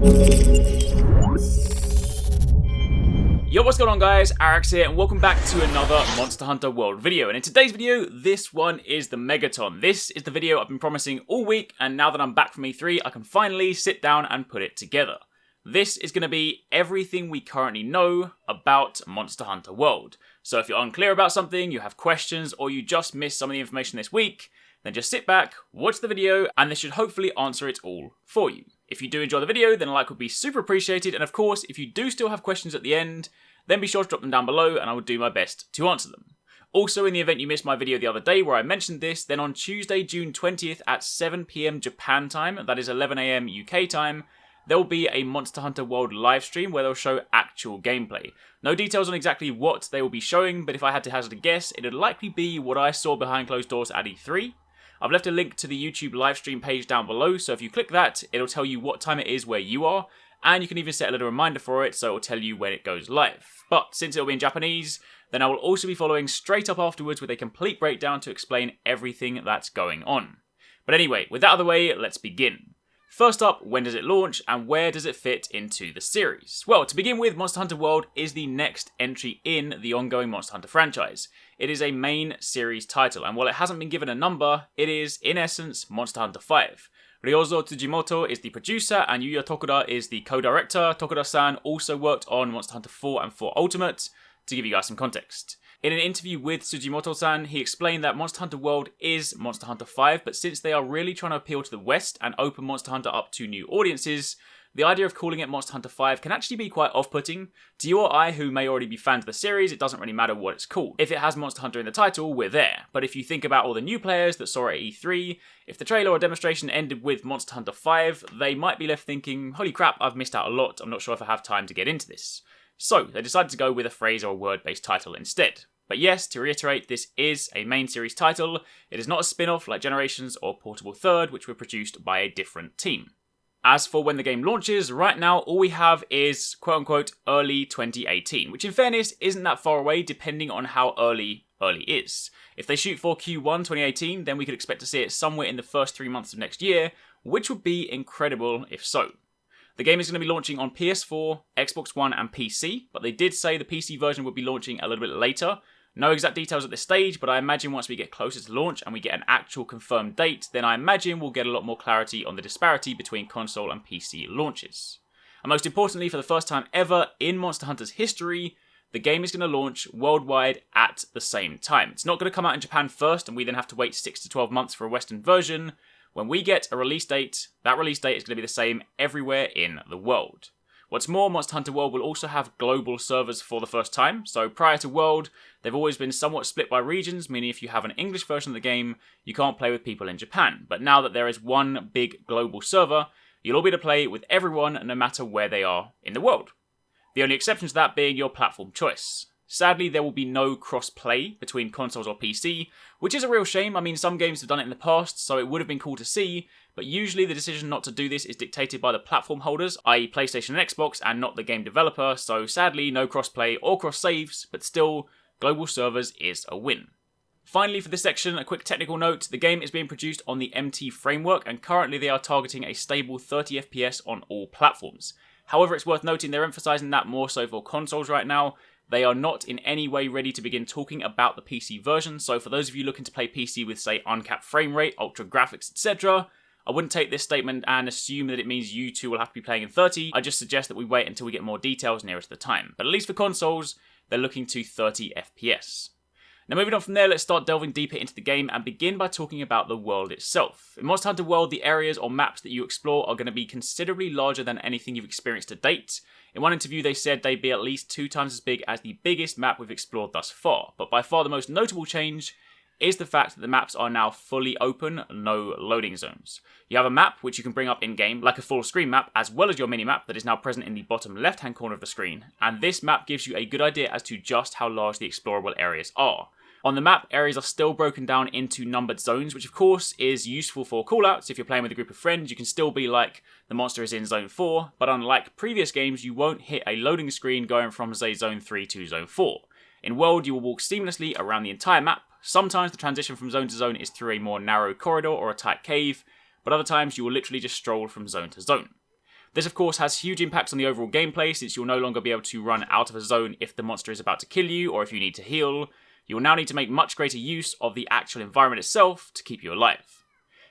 Yo, what's going on guys, Arekkz here, and welcome back to another Monster Hunter World video. And in today's video, this one is the Megaton. This is the video I've been promising all week, and now that I'm back from E3, I can finally sit down and put it together. This is going to be everything we currently know about Monster Hunter World. So if you're unclear about something, you have questions, or you just missed some of the information this week, then just sit back, watch the video, and this should hopefully answer it all for you. If you do enjoy the video, then a like would be super appreciated, and of course, if you do still have questions at the end, then be sure to drop them down below and I will do my best to answer them. Also, in the event you missed my video the other day where I mentioned this, then on Tuesday, June 20th at 7 PM Japan time, that is 11 AM UK time, there will be a Monster Hunter World livestream where they'll show actual gameplay. No details on exactly what they will be showing, but if I had to hazard a guess, it would likely be what I saw behind closed doors at E3. I've left a link to the YouTube livestream page down below, so if you click that, it'll tell you what time it is where you are, and you can even set a little reminder for it, so it'll tell you when it goes live. But since it'll be in Japanese, then I will also be following straight up afterwards with a complete breakdown to explain everything that's going on. But anyway, with that out of the way, let's begin. First up, when does it launch, and where does it fit into the series? Well, to begin with, Monster Hunter World is the next entry in the ongoing Monster Hunter franchise. It is a main series title, and while it hasn't been given a number, it is, in essence, Monster Hunter 5. Ryozo Tsujimoto is the producer, and Yuya Tokuda is the co-director. Tokuda-san also worked on Monster Hunter 4 and 4 Ultimate, to give you guys some context. In an interview with Tsujimoto-san, he explained that Monster Hunter World is Monster Hunter 5, but since they are really trying to appeal to the West and open Monster Hunter up to new audiences, the idea of calling it Monster Hunter 5 can actually be quite off-putting. To you or I, who may already be fans of the series, it doesn't really matter what it's called. If it has Monster Hunter in the title, we're there. But if you think about all the new players that saw it at E3, if the trailer or demonstration ended with Monster Hunter 5, they might be left thinking, holy crap, I've missed out a lot, I'm not sure if I have time to get into this. So, they decided to go with a phrase or a word-based title instead. But yes, to reiterate, this is a main series title. It is not a spin-off like Generations or Portable Third, which were produced by a different team. As for when the game launches, right now all we have is quote-unquote early 2018, which in fairness isn't that far away depending on how early is. If they shoot for Q1 2018, then we could expect to see it somewhere in the first 3 months of next year, which would be incredible if so. The game is going to be launching on PS4, Xbox One and PC, but they did say the PC version would be launching a little bit later. No exact details at this stage, but I imagine once we get closer to launch and we get an actual confirmed date, then I imagine we'll get a lot more clarity on the disparity between console and PC launches. And most importantly, for the first time ever in Monster Hunter's history, the game is going to launch worldwide at the same time. It's not going to come out in Japan first and we then have to wait 6 to 12 months for a Western version. When we get a release date, that release date is going to be the same everywhere in the world. What's more, Monster Hunter World will also have global servers for the first time. So prior to World, they've always been somewhat split by regions, meaning if you have an English version of the game, you can't play with people in Japan. But now that there is one big global server, you'll all be able to play with everyone no matter where they are in the world. The only exception to that being your platform choice. Sadly, there will be no cross-play between consoles or PC, which is a real shame. I mean, some games have done it in the past, so it would have been cool to see, but usually the decision not to do this is dictated by the platform holders, i.e. PlayStation and Xbox, and not the game developer, so sadly, no cross-play or cross-saves, but still, global servers is a win. Finally, for this section, a quick technical note. The game is being produced on the MT framework, and currently they are targeting a stable 30 FPS on all platforms. However, it's worth noting they're emphasizing that more so for consoles right now. They are not in any way ready to begin talking about the PC version, so for those of you looking to play PC with, say, uncapped frame rate, ultra graphics, etc., I wouldn't take this statement and assume that it means you two will have to be playing in 30. I just suggest that we wait until we get more details nearer to the time. But at least for consoles, they're looking to 30 FPS. Now moving on from there, let's start delving deeper into the game and begin by talking about the world itself. In Monster Hunter World, the areas or maps that you explore are going to be considerably larger than anything you've experienced to date. In one interview they said they'd be at least 2 times as big as the biggest map we've explored thus far, but by far the most notable change is the fact that the maps are now fully open, no loading zones. You have a map which you can bring up in-game, like a full screen map, as well as your mini-map that is now present in the bottom left-hand corner of the screen, and this map gives you a good idea as to just how large the explorable areas are. On the map, areas are still broken down into numbered zones, which of course is useful for callouts. If you're playing with a group of friends, you can still be like, the monster is in zone 4, but unlike previous games, you won't hit a loading screen going from, say, zone 3 to zone 4. In World, you will walk seamlessly around the entire map. Sometimes the transition from zone to zone is through a more narrow corridor or a tight cave, but other times you will literally just stroll from zone to zone. This of course has huge impacts on the overall gameplay, since you'll no longer be able to run out of a zone if the monster is about to kill you or if you need to heal. You will now need to make much greater use of the actual environment itself to keep you alive.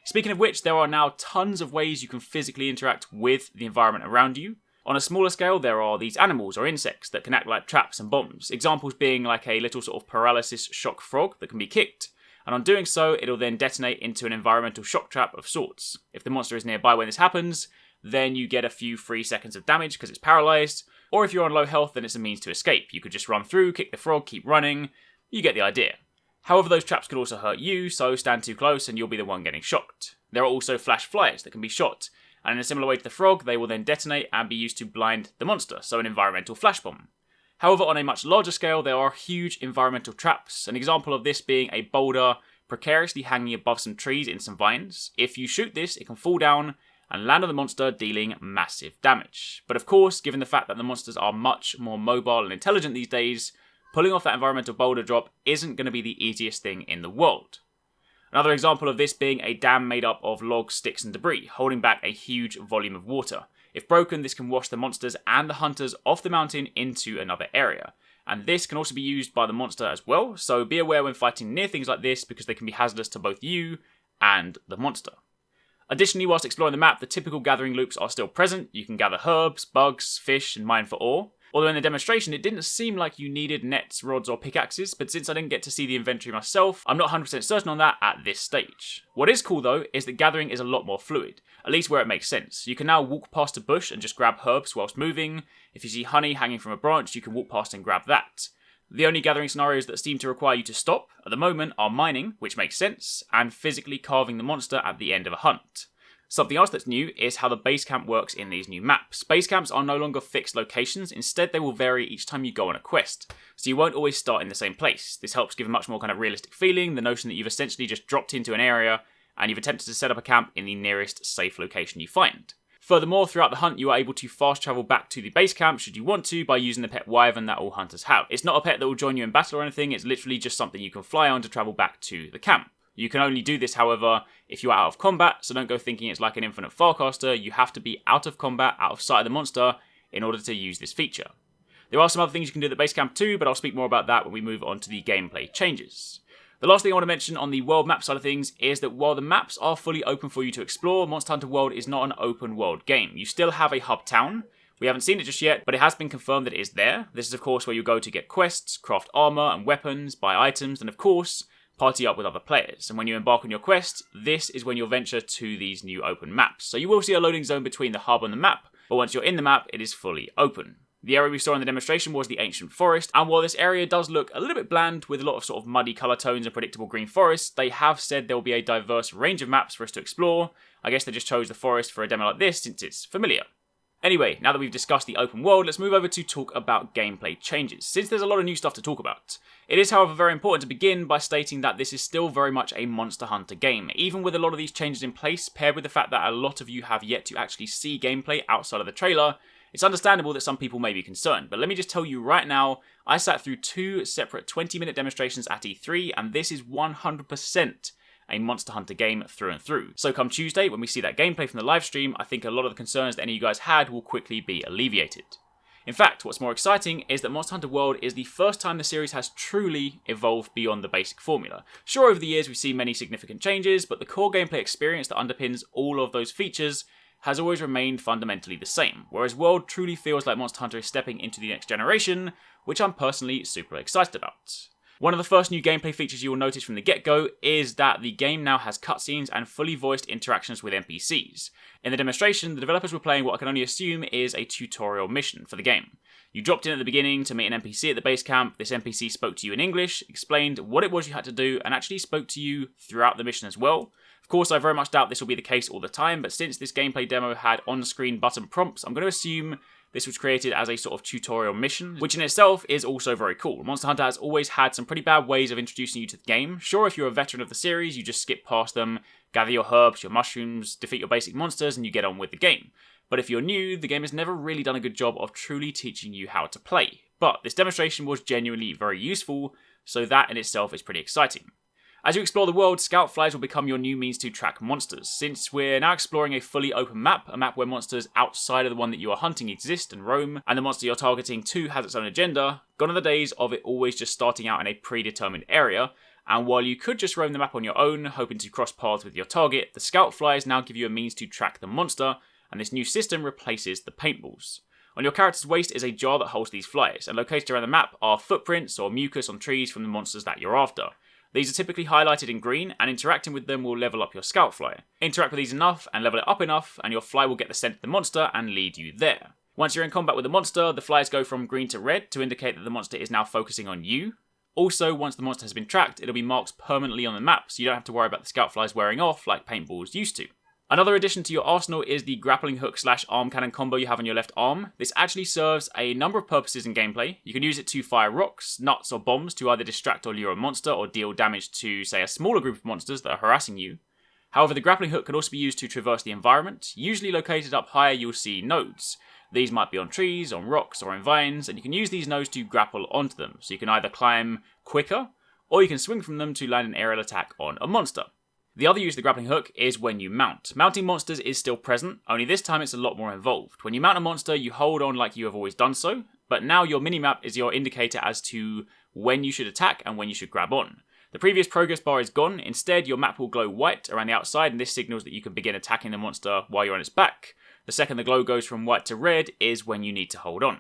Speaking of which, there are now tons of ways you can physically interact with the environment around you. On a smaller scale, there are these animals or insects that can act like traps and bombs, examples being like a little sort of paralysis shock frog that can be kicked, and on doing so, it'll then detonate into an environmental shock trap of sorts. If the monster is nearby when this happens, then you get a few free seconds of damage because it's paralysed, or if you're on low health, then it's a means to escape. You could just run through, kick the frog, keep running, you get the idea. However, those traps could also hurt you, so stand too close and you'll be the one getting shocked. There are also flash flyers that can be shot, and in a similar way to the frog, they will then detonate and be used to blind the monster, so an environmental flash bomb. However, on a much larger scale, there are huge environmental traps, an example of this being a boulder precariously hanging above some trees in some vines. If you shoot this, it can fall down and land on the monster, dealing massive damage. But of course, given the fact that the monsters are much more mobile and intelligent these days, pulling off that environmental boulder drop isn't going to be the easiest thing in the world. Another example of this being a dam made up of logs, sticks and debris, holding back a huge volume of water. If broken, this can wash the monsters and the hunters off the mountain into another area. And this can also be used by the monster as well, so be aware when fighting near things like this because they can be hazardous to both you and the monster. Additionally, whilst exploring the map, the typical gathering loops are still present. You can gather herbs, bugs, fish and mine for ore. Although in the demonstration, it didn't seem like you needed nets, rods or pickaxes, but since I didn't get to see the inventory myself, I'm not 100% certain on that at this stage. What is cool though, is that gathering is a lot more fluid, at least where it makes sense. You can now walk past a bush and just grab herbs whilst moving. If you see honey hanging from a branch, you can walk past and grab that. The only gathering scenarios that seem to require you to stop, at the moment, are mining, which makes sense, and physically carving the monster at the end of a hunt. Something else that's new is how the base camp works in these new maps. Base camps are no longer fixed locations, instead they will vary each time you go on a quest, so you won't always start in the same place. This helps give a much more kind of realistic feeling, the notion that you've essentially just dropped into an area and you've attempted to set up a camp in the nearest safe location you find. Furthermore, throughout the hunt you are able to fast travel back to the base camp should you want to by using the pet wyvern that all hunters have. It's not a pet that will join you in battle or anything, it's literally just something you can fly on to travel back to the camp. You can only do this, however, if you are out of combat, so don't go thinking it's like an infinite farcaster. You have to be out of combat, out of sight of the monster, in order to use this feature. There are some other things you can do at the base camp too, but I'll speak more about that when we move on to the gameplay changes. The last thing I want to mention on the world map side of things is that while the maps are fully open for you to explore, Monster Hunter World is not an open world game. You still have a hub town. We haven't seen it just yet, but it has been confirmed that it is there. This is of course where you go to get quests, craft armor and weapons, buy items, and of course, party up with other players. And when you embark on your quest, this is when you'll venture to these new open maps. So you will see a loading zone between the hub and the map, but once you're in the map, it is fully open. The area we saw in the demonstration was the ancient forest, and while this area does look a little bit bland with a lot of sort of muddy colour tones and predictable green forests, they have said there will be a diverse range of maps for us to explore. I guess they just chose the forest for a demo like this since it's familiar. Anyway, now that we've discussed the open world, let's move over to talk about gameplay changes, since there's a lot of new stuff to talk about. It is, however, very important to begin by stating that this is still very much a Monster Hunter game. Even with a lot of these changes in place, paired with the fact that a lot of you have yet to actually see gameplay outside of the trailer, it's understandable that some people may be concerned. But let me just tell you right now, I sat through 2 separate 20-minute demonstrations at E3, and this is 100% a Monster Hunter game through and through. So come Tuesday, when we see that gameplay from the live stream, I think a lot of the concerns that any of you guys had will quickly be alleviated. In fact, what's more exciting is that Monster Hunter World is the first time the series has truly evolved beyond the basic formula. Sure, over the years we've seen many significant changes, but the core gameplay experience that underpins all of those features has always remained fundamentally the same, whereas World truly feels like Monster Hunter is stepping into the next generation, which I'm personally super excited about. One of the first new gameplay features you will notice from the get-go is that the game now has cutscenes and fully voiced interactions with NPCs. In the demonstration, the developers were playing what I can only assume is a tutorial mission for the game. You dropped in at the beginning to meet an NPC at the base camp. This NPC spoke to you in English, explained what it was you had to do, and actually spoke to you throughout the mission as well. Of course, I very much doubt this will be the case all the time, but since this gameplay demo had on-screen button prompts, I'm going to assume this was created as a sort of tutorial mission, which in itself is also very cool. Monster Hunter has always had some pretty bad ways of introducing you to the game. Sure, if you're a veteran of the series, you just skip past them, gather your herbs, your mushrooms, defeat your basic monsters, and you get on with the game. But if you're new, the game has never really done a good job of truly teaching you how to play. But this demonstration was genuinely very useful, so that in itself is pretty exciting. As you explore the world, scout flies will become your new means to track monsters. Since we're now exploring a fully open map, a map where monsters outside of the one that you are hunting exist and roam, and the monster you're targeting too has its own agenda, gone are the days of it always just starting out in a predetermined area, and while you could just roam the map on your own, hoping to cross paths with your target, the scout flies now give you a means to track the monster, and this new system replaces the paintballs. On your character's waist is a jar that holds these flies, and located around the map are footprints or mucus on trees from the monsters that you're after. These are typically highlighted in green, and interacting with them will level up your scout fly. Interact with these enough and level it up enough, and your fly will get the scent of the monster and lead you there. Once you're in combat with the monster, the flies go from green to red to indicate that the monster is now focusing on you. Also, once the monster has been tracked, it'll be marked permanently on the map, so you don't have to worry about the scout flies wearing off like paintballs used to. Another addition to your arsenal is the grappling hook / arm cannon combo you have on your left arm. This actually serves a number of purposes in gameplay. You can use it to fire rocks, nuts or bombs to either distract or lure a monster or deal damage to, say, a smaller group of monsters that are harassing you. However, the grappling hook can also be used to traverse the environment. Usually located up higher, you'll see nodes. These might be on trees, on rocks or in vines, and you can use these nodes to grapple onto them. So you can either climb quicker or you can swing from them to land an aerial attack on a monster. The other use of the grappling hook is when you mount. Mounting monsters is still present, only this time it's a lot more involved. When you mount a monster, you hold on like you have always done so, but now your minimap is your indicator as to when you should attack and when you should grab on. The previous progress bar is gone, instead your map will glow white around the outside, and this signals that you can begin attacking the monster while you're on its back. The second the glow goes from white to red is when you need to hold on.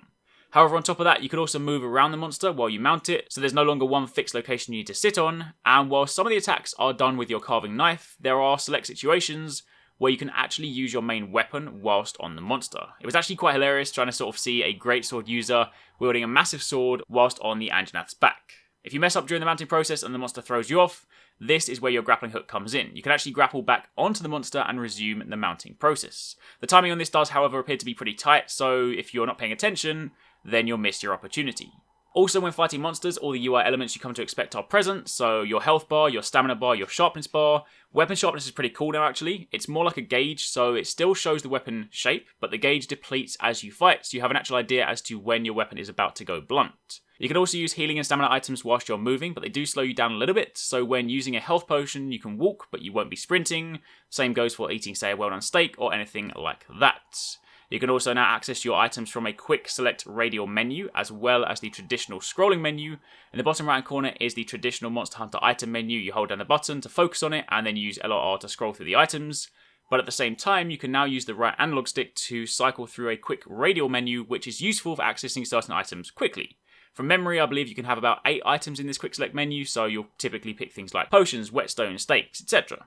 However, on top of that, you can also move around the monster while you mount it, so there's no longer one fixed location you need to sit on, and while some of the attacks are done with your carving knife, there are select situations where you can actually use your main weapon whilst on the monster. It was actually quite hilarious trying to sort of see a greatsword user wielding a massive sword whilst on the Anjanath's back. If you mess up during the mounting process and the monster throws you off, this is where your grappling hook comes in. You can actually grapple back onto the monster and resume the mounting process. The timing on this does, however, appear to be pretty tight, so if you're not paying attention, then you'll miss your opportunity. Also, when fighting monsters, all the UI elements you come to expect are present, so your health bar, your stamina bar, your sharpness bar. Weapon sharpness is pretty cool now actually. It's more like a gauge, so it still shows the weapon shape, but the gauge depletes as you fight, so you have an actual idea as to when your weapon is about to go blunt. You can also use healing and stamina items whilst you're moving, but they do slow you down a little bit, so when using a health potion you can walk, but you won't be sprinting. Same goes for eating, say, a well-done steak or anything like that. You can also now access your items from a quick select radial menu, as well as the traditional scrolling menu. In the bottom right hand corner is the traditional Monster Hunter item menu. You hold down the button to focus on it, and then use LR to scroll through the items. But at the same time, you can now use the right analog stick to cycle through a quick radial menu, which is useful for accessing certain items quickly. From memory, I believe you can have about 8 items in this quick select menu, so you'll typically pick things like potions, whetstone, steaks, etc.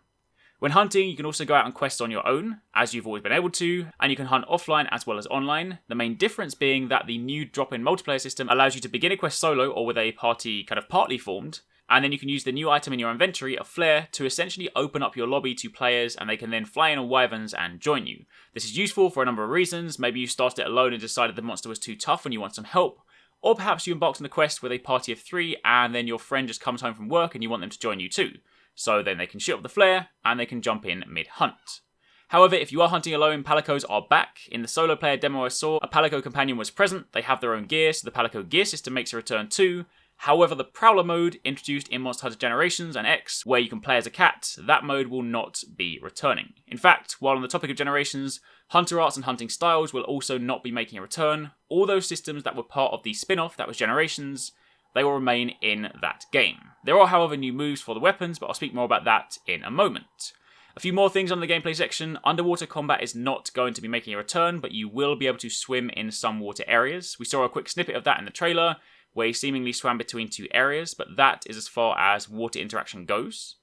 When hunting, you can also go out on quests on your own, as you've always been able to, and you can hunt offline as well as online. The main difference being that the new drop-in multiplayer system allows you to begin a quest solo or with a party kind of partly formed, and then you can use the new item in your inventory, a flare, to essentially open up your lobby to players, and they can then fly in on wyverns and join you. This is useful for a number of reasons. Maybe you started it alone and decided the monster was too tough and you want some help, or perhaps you embarked on a quest with a party of 3 and then your friend just comes home from work and you want them to join you too. So then they can shoot up the flare, and they can jump in mid-hunt. However, if you are hunting alone, Palicos are back. In the solo player demo I saw, a Palico companion was present. They have their own gear, so the Palico gear system makes a return too. However, the Prowler mode, introduced in Monster Hunter Generations and X, where you can play as a cat, that mode will not be returning. In fact, while on the topic of Generations, Hunter Arts and Hunting Styles will also not be making a return. All those systems that were part of the spin-off that was Generations, they will remain in that game. There are, however, new moves for the weapons, but I'll speak more about that in a moment. A few more things on the gameplay section. Underwater combat is not going to be making a return, but you will be able to swim in some water areas. We saw a quick snippet of that in the trailer, where he seemingly swam between 2 areas, but that is as far as water interaction goes.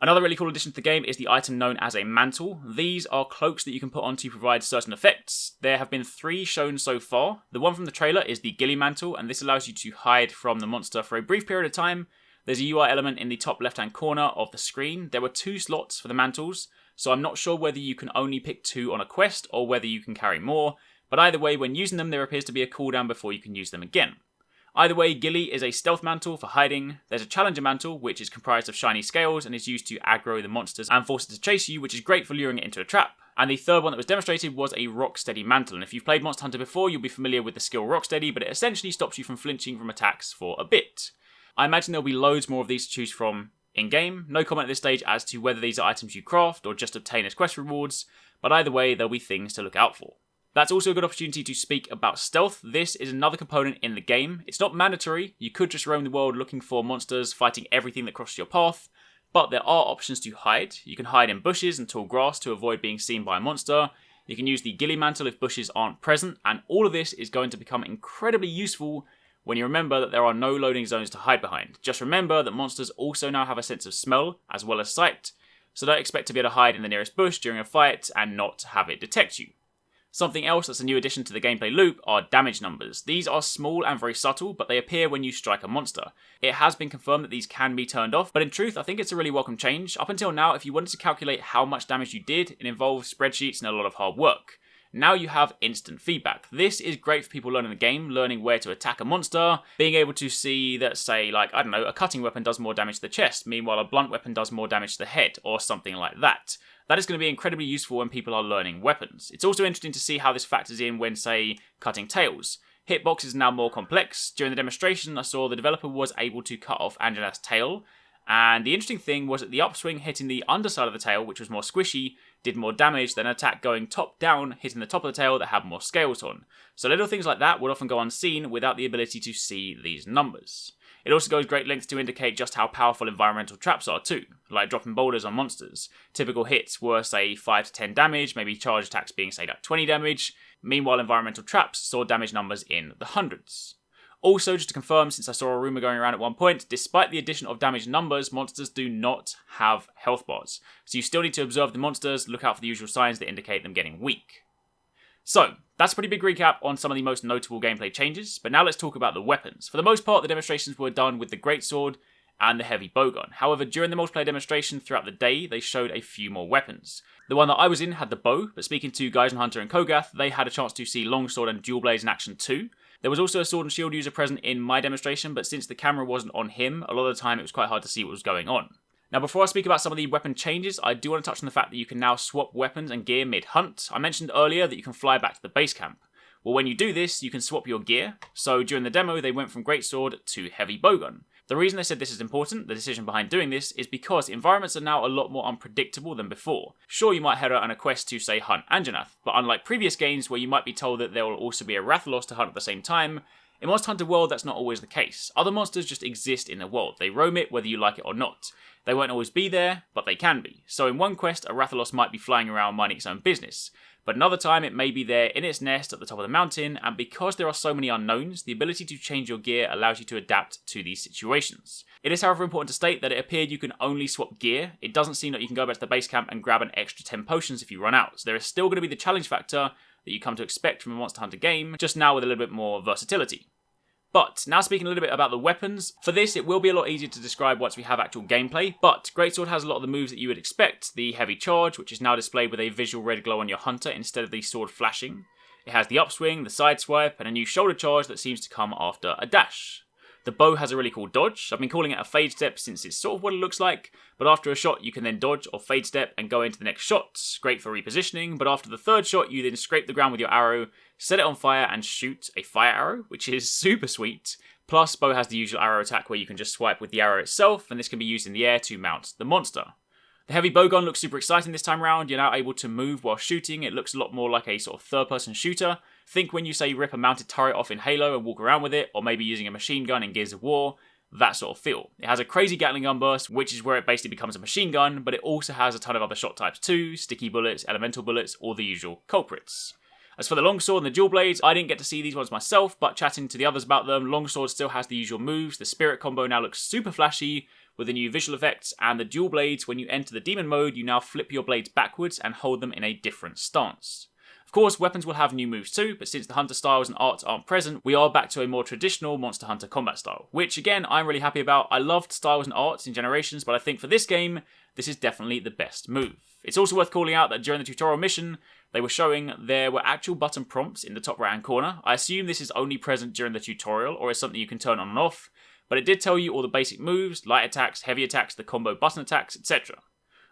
Another really cool addition to the game is the item known as a mantle. These are cloaks that you can put on to provide certain effects. There have been 3 shown so far. The one from the trailer is the ghillie mantle, and this allows you to hide from the monster for a brief period of time. There's a UI element in the top left hand corner of the screen. There were 2 slots for the mantles, so I'm not sure whether you can only pick 2 on a quest or whether you can carry more, but either way, when using them there appears to be a cooldown before you can use them again. Either way, ghillie is a stealth mantle for hiding. There's a challenger mantle, which is comprised of shiny scales and is used to aggro the monsters and force it to chase you, which is great for luring it into a trap. And the third one that was demonstrated was a rocksteady mantle, and if you've played Monster Hunter before, you'll be familiar with the skill rocksteady, but it essentially stops you from flinching from attacks for a bit. I imagine there'll be loads more of these to choose from In-game, no comment at this stage as to whether these are items you craft or just obtain as quest rewards, but either way, there'll be things to look out for. That's also a good opportunity to speak about stealth. This is another component in the game. It's not mandatory, you could just roam the world looking for monsters, fighting everything that crosses your path, but there are options to hide. You can hide in bushes and tall grass to avoid being seen by a monster. You can use the ghillie mantle if bushes aren't present, and all of this is going to become incredibly useful when you remember that there are no loading zones to hide behind. Just remember that monsters also now have a sense of smell as well as sight, so don't expect to be able to hide in the nearest bush during a fight and not have it detect you. Something else that's a new addition to the gameplay loop are damage numbers. These are small and very subtle, but they appear when you strike a monster. It has been confirmed that these can be turned off, but in truth I think it's a really welcome change. Up until now, if you wanted to calculate how much damage you did, it involved spreadsheets and a lot of hard work. Now you have instant feedback. This is great for people learning the game, learning where to attack a monster, being able to see that, say, like, I don't know, a cutting weapon does more damage to the chest, meanwhile a blunt weapon does more damage to the head, or something like that. That is going to be incredibly useful when people are learning weapons. It's also interesting to see how this factors in when, say, cutting tails. Hitbox is now more complex. During the demonstration, I saw the developer was able to cut off Anjanath's tail, and the interesting thing was that the upswing hitting the underside of the tail, which was more squishy, did more damage than an attack going top down, hitting the top of the tail that had more scales on. So little things like that would often go unseen without the ability to see these numbers. It also goes great lengths to indicate just how powerful environmental traps are too, like dropping boulders on monsters. Typical hits were, say, 5 to 10 damage, maybe charge attacks being, say, like 20 damage. Meanwhile, environmental traps saw damage numbers in the hundreds. Also, just to confirm, since I saw a rumour going around at one point, despite the addition of damage numbers, monsters do not have health bars. So you still need to observe the monsters, look out for the usual signs that indicate them getting weak. So, that's a pretty big recap on some of the most notable gameplay changes, but now let's talk about the weapons. For the most part, the demonstrations were done with the greatsword and the heavy bowgun. However, during the multiplayer demonstration throughout the day, they showed a few more weapons. The one that I was in had the bow, but speaking to Geisenhunter and Kogath, they had a chance to see longsword and dual blades in action too. There was also a sword and shield user present in my demonstration, but since the camera wasn't on him, a lot of the time it was quite hard to see what was going on. Now, before I speak about some of the weapon changes, I do want to touch on the fact that you can now swap weapons and gear mid-hunt. I mentioned earlier that you can fly back to the base camp. Well, when you do this, you can swap your gear. So during the demo, they went from greatsword to heavy bowgun. The reason they said this is important, the decision behind doing this, is because environments are now a lot more unpredictable than before. Sure, you might head out on a quest to, say, hunt Anjanath, but unlike previous games where you might be told that there will also be a Rathalos to hunt at the same time, in Monster Hunter World that's not always the case. Other monsters just exist in the world. They roam it whether you like it or not. They won't always be there, but they can be. So in one quest, a Rathalos might be flying around minding its own business. But another time it may be there in its nest at the top of the mountain, and because there are so many unknowns, the ability to change your gear allows you to adapt to these situations. It is however important to state that it appeared you can only swap gear. It doesn't seem that you can go back to the base camp and grab an extra 10 potions if you run out. So there is still going to be the challenge factor that you come to expect from a Monster Hunter game, just now with a little bit more versatility. But, now speaking a little bit about the weapons, for this it will be a lot easier to describe once we have actual gameplay, but Greatsword has a lot of the moves that you would expect. The heavy charge, which is now displayed with a visual red glow on your hunter instead of the sword flashing. It has the upswing, the side swipe, and a new shoulder charge that seems to come after a dash. The bow has a really cool dodge. I've been calling it a fade step since it's sort of what it looks like, but after a shot you can then dodge or fade step and go into the next shot. Great for repositioning, but after the third shot you then scrape the ground with your arrow, set it on fire and shoot a fire arrow, which is super sweet. Plus, bow has the usual arrow attack where you can just swipe with the arrow itself, and this can be used in the air to mount the monster. The heavy bowgun looks super exciting this time round. You're now able to move while shooting. It looks a lot more like a sort of third-person shooter. Think when you say rip a mounted turret off in Halo and walk around with it, or maybe using a machine gun in Gears of War, that sort of feel. It has a crazy Gatling gun burst, which is where it basically becomes a machine gun, but it also has a ton of other shot types too, sticky bullets, elemental bullets, all the usual culprits. As for the longsword and the dual blades, I didn't get to see these ones myself, but chatting to the others about them, longsword still has the usual moves. The spirit combo now looks super flashy with the new visual effects, and the dual blades, when you enter the demon mode, you now flip your blades backwards and hold them in a different stance. Of course, weapons will have new moves too, but since the hunter styles and arts aren't present, we are back to a more traditional Monster Hunter combat style, which again, I'm really happy about. I loved styles and arts in Generations, but I think for this game, this is definitely the best move. It's also worth calling out that during the tutorial mission, they were showing there were actual button prompts in the top right hand corner. I assume this is only present during the tutorial or is something you can turn on and off, but it did tell you all the basic moves, light attacks, heavy attacks, the combo button attacks, etc.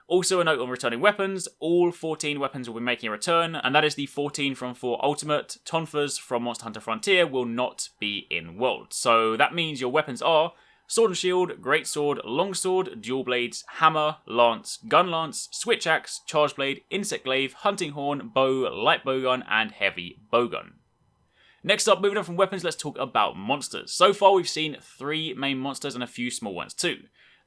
Also a note on returning weapons, all 14 weapons will be making a return, and that is the 14 from 4 Ultimate. Tonfas from Monster Hunter Frontier will not be in World. So that means your weapons are sword and shield, greatsword, longsword, dual blades, hammer, lance, gun lance, switch axe, charge blade, insect glaive, hunting horn, bow, light bowgun, and heavy bowgun. Next up, moving on from weapons, let's talk about monsters. So far we've seen 3 main monsters and a few small ones too.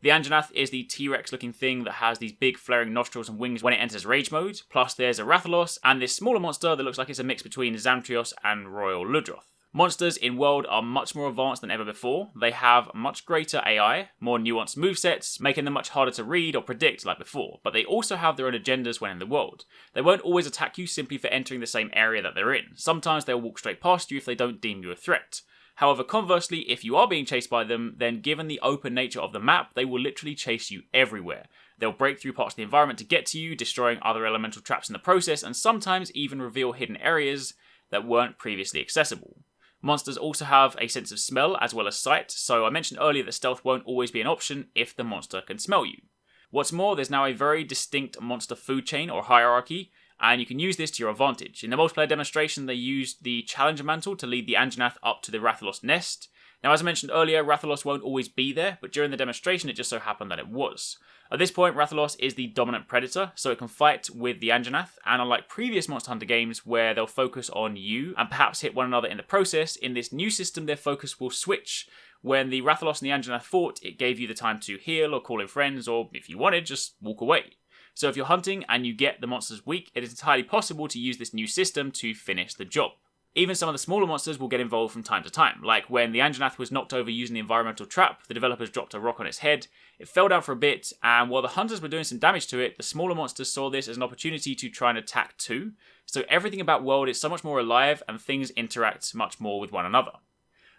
The Anjanath is the T-Rex looking thing that has these big flaring nostrils and wings when it enters rage mode, plus there's a Rathalos, and this smaller monster that looks like it's a mix between Zamtrios and Royal Ludroth. Monsters in World are much more advanced than ever before. They have much greater AI, more nuanced movesets, making them much harder to read or predict like before, but they also have their own agendas when in the world. They won't always attack you simply for entering the same area that they're in. Sometimes they'll walk straight past you if they don't deem you a threat. However, conversely, if you are being chased by them, then given the open nature of the map, they will literally chase you everywhere. They'll break through parts of the environment to get to you, destroying other elemental traps in the process, and sometimes even reveal hidden areas that weren't previously accessible. Monsters also have a sense of smell as well as sight, so I mentioned earlier that stealth won't always be an option if the monster can smell you. What's more, there's now a very distinct monster food chain or hierarchy, and you can use this to your advantage. In the multiplayer demonstration, they used the Challenger Mantle to lead the Anjanath up to the Rathalos nest. Now, as I mentioned earlier, Rathalos won't always be there, but during the demonstration, it just so happened that it was. At this point, Rathalos is the dominant predator, so it can fight with the Anjanath, and unlike previous Monster Hunter games where they'll focus on you and perhaps hit one another in the process, in this new system their focus will switch. When the Rathalos and the Anjanath fought, it gave you the time to heal or call in friends, or if you wanted, just walk away. So if you're hunting and you get the monsters weak, it is entirely possible to use this new system to finish the job. Even some of the smaller monsters will get involved from time to time, like when the Anjanath was knocked over using the environmental trap, the developers dropped a rock on its head, it fell down for a bit, and while the hunters were doing some damage to it, the smaller monsters saw this as an opportunity to try and attack too, so everything about World is so much more alive and things interact much more with one another.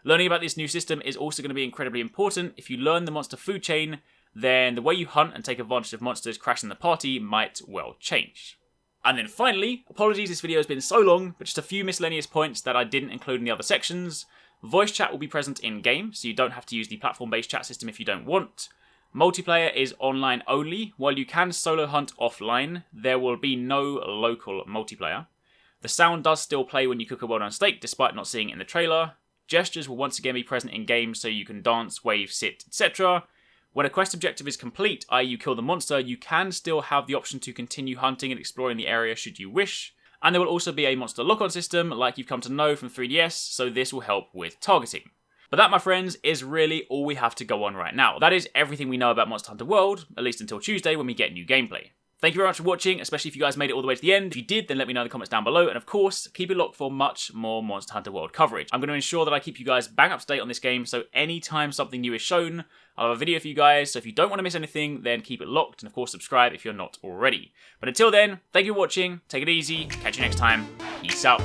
Learning about this new system is also going to be incredibly important. If you learn the monster food chain, then the way you hunt and take advantage of monsters crashing the party might well change. And then finally, apologies this video has been so long, but just a few miscellaneous points that I didn't include in the other sections. Voice chat will be present in-game, so you don't have to use the platform-based chat system if you don't want. Multiplayer is online only. While you can solo hunt offline, there will be no local multiplayer. The sound does still play when you cook a well-done steak, despite not seeing it in the trailer. Gestures will once again be present in-game, so you can dance, wave, sit, etc. When a quest objective is complete, i.e. you kill the monster, you can still have the option to continue hunting and exploring the area should you wish. And there will also be a monster lock-on system, like you've come to know from 3DS, so this will help with targeting. But that, my friends, is really all we have to go on right now. That is everything we know about Monster Hunter World, at least until Tuesday when we get new gameplay. Thank you very much for watching, especially if you guys made it all the way to the end. If you did, then let me know in the comments down below. And of course, keep it locked for much more Monster Hunter World coverage. I'm going to ensure that I keep you guys bang up to date on this game, so anytime something new is shown, I'll have a video for you guys. So if you don't want to miss anything, then keep it locked. And of course, subscribe if you're not already. But until then, thank you for watching. Take it easy. Catch you next time. Peace out.